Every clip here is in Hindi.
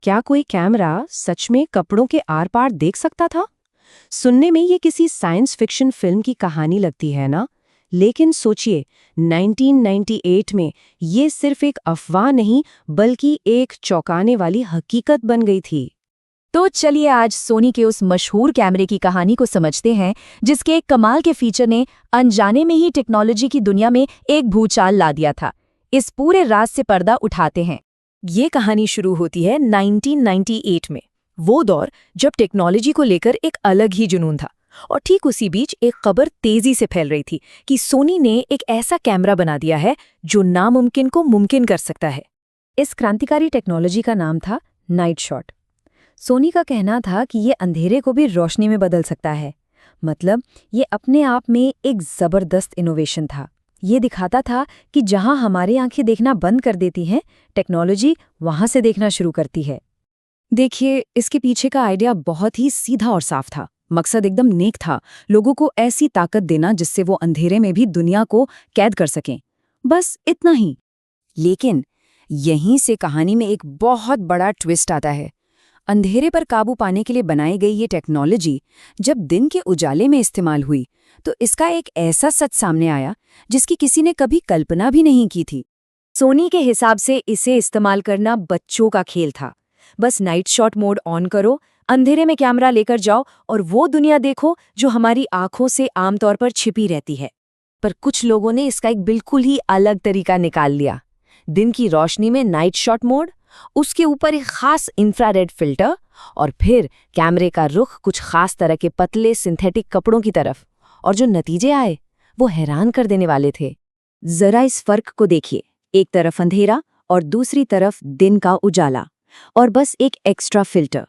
क्या कोई कैमरा सच में कपड़ों के आर पार देख सकता था? सुनने में ये किसी साइंस फिक्शन फिल्म की कहानी लगती है ना? लेकिन सोचिए, 1998 में ये सिर्फ एक अफवाह नहीं बल्कि एक चौंकाने वाली हकीकत बन गई थी। तो चलिए आज सोनी के उस मशहूर कैमरे की कहानी को समझते हैं, जिसके एक कमाल के फीचर ने अनजाने में ही टेक्नोलॉजी की दुनिया में एक भूचाल ला दिया था। इस पूरे राज से पर्दा उठाते हैं। ये कहानी शुरू होती है 1998 में, वो दौर जब टेक्नोलॉजी को लेकर एक अलग ही जुनून था। और ठीक उसी बीच एक खबर तेजी से फैल रही थी कि सोनी ने एक ऐसा कैमरा बना दिया है जो नामुमकिन को मुमकिन कर सकता है। इस क्रांतिकारी टेक्नोलॉजी का नाम था नाइट शॉट। सोनी का कहना था कि ये अंधेरे को भी रोशनी में बदल सकता है। मतलब ये अपने आप में एक जबरदस्त इनोवेशन था। ये दिखाता था कि जहां हमारी आंखें देखना बंद कर देती हैं, टेक्नोलॉजी वहां से देखना शुरू करती है। देखिए, इसके पीछे का आइडिया बहुत ही सीधा और साफ था। मकसद एकदम नेक था, लोगों को ऐसी ताकत देना जिससे वो अंधेरे में भी दुनिया को कैद कर सकें। बस इतना ही। लेकिन यहीं से कहानी में एक बहुत बड़ा ट्विस्ट आता है। अंधेरे पर काबू पाने के लिए बनाई गई ये टेक्नोलॉजी जब दिन के उजाले में इस्तेमाल हुई तो इसका एक ऐसा सच सामने आया जिसकी किसी ने कभी कल्पना भी नहीं की थी। सोनी के हिसाब से इसे इस्तेमाल करना बच्चों का खेल था। बस नाइट शॉट मोड ऑन करो, अंधेरे में कैमरा लेकर जाओ और वो दुनिया देखो जो हमारी आंखों से आमतौर पर छिपी रहती है। पर कुछ लोगों ने इसका एक बिल्कुल ही अलग तरीका निकाल लिया। दिन की रोशनी में नाइट शॉट मोड, उसके ऊपर एक खास इंफ्रारेड फिल्टर और फिर कैमरे का रुख कुछ खास तरह के पतले सिंथेटिक कपड़ों की तरफ। और जो नतीजे आए वो हैरान कर देने वाले थे। जरा इस फर्क को देखिए, एक तरफ अंधेरा और दूसरी तरफ दिन का उजाला, और बस एक एक्स्ट्रा फिल्टर।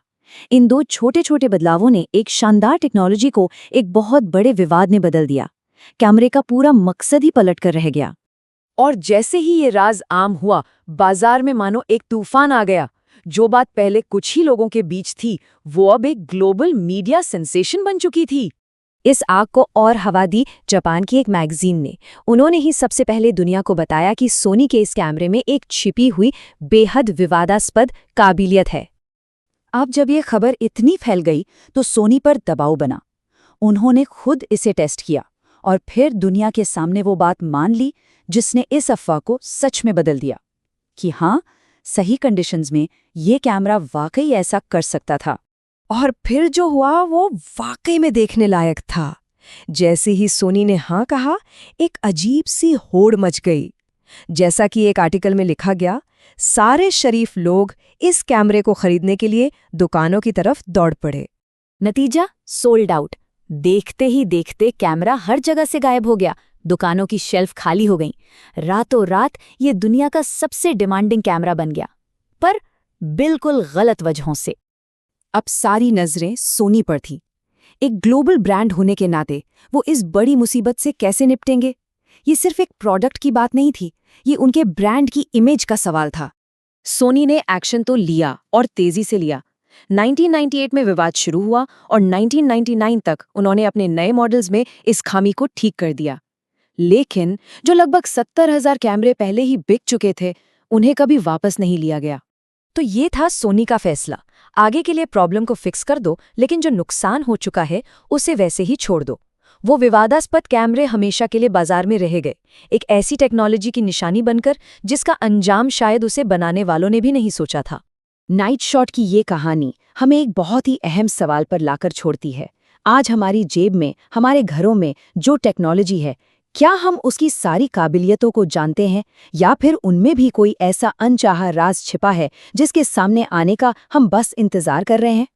इन दो छोटे छोटे बदलावों ने एक शानदार टेक्नोलॉजी को एक बहुत बड़े विवाद में बदल दिया। कैमरे का पूरा मकसद ही पलट कर रह गया। और जैसे ही ये राज आम हुआ, बाजार में मानो एक तूफान आ गया। जो बात पहले कुछ ही लोगों के बीच थी, वो अब एक ग्लोबल मीडिया सेंसेशन बन चुकी थी। इस आग को और हवा दी जापान की एक मैगजीन ने। उन्होंने ही सबसे पहले दुनिया को बताया कि सोनी के इस कैमरे में एक छिपी हुई बेहद विवादास्पद काबिलियत है। अब जब ये खबर इतनी फैल गई तो सोनी पर दबाव बना। उन्होंने खुद इसे टेस्ट किया और फिर दुनिया के सामने वो बात मान ली जिसने इस अफवाह को सच में बदल दिया कि हाँ, सही कंडीशंस में ये कैमरा वाकई ऐसा कर सकता था। और फिर जो हुआ वो वाकई में देखने लायक था। जैसे ही सोनी ने हाँ कहा, एक अजीब सी होड़ मच गई। जैसा कि एक आर्टिकल में लिखा गया, सारे शरीफ लोग इस कैमरे को खरीदने के लिए दुकानों की तरफ दौड़ पड़े। नतीजा सोल्ड आउट। देखते ही देखते कैमरा हर जगह से गायब हो गया। दुकानों की शेल्फ खाली हो गईं। रातों रात ये दुनिया का सबसे डिमांडिंग कैमरा बन गया, पर बिल्कुल गलत वजहों से। अब सारी नजरें सोनी पर थी। एक ग्लोबल ब्रांड होने के नाते वो इस बड़ी मुसीबत से कैसे निपटेंगे? ये सिर्फ एक प्रोडक्ट की बात नहीं थी, ये उनके ब्रांड की इमेज का सवाल था। सोनी ने एक्शन तो लिया और तेजी से लिया। 1998 में विवाद शुरू हुआ और 1999 तक उन्होंने अपने नए मॉडल्स में इस खामी को ठीक कर दिया। लेकिन जो लगभग 70,000 कैमरे पहले ही बिक चुके थे, उन्हें कभी वापस नहीं लिया गया। तो ये था सोनी का फैसला। आगे के लिए प्रॉब्लम को फिक्स कर दो, लेकिन जो नुकसान हो चुका है उसे वैसे ही छोड़ दो। वो विवादास्पद कैमरे हमेशा के लिए बाजार में रह गए, एक ऐसी टेक्नोलॉजी की निशानी बनकर जिसका अंजाम शायद उसे बनाने वालों ने भी नहीं सोचा था। नाइट शॉट की ये कहानी हमें एक बहुत ही अहम सवाल पर लाकर छोड़ती है। आज हमारी जेब में, हमारे घरों में जो टेक्नोलॉजी है, क्या हम उसकी सारी काबिलियतों को जानते हैं, या फिर उनमें भी कोई ऐसा अनचाहा राज छिपा है जिसके सामने आने का हम बस इंतजार कर रहे हैं?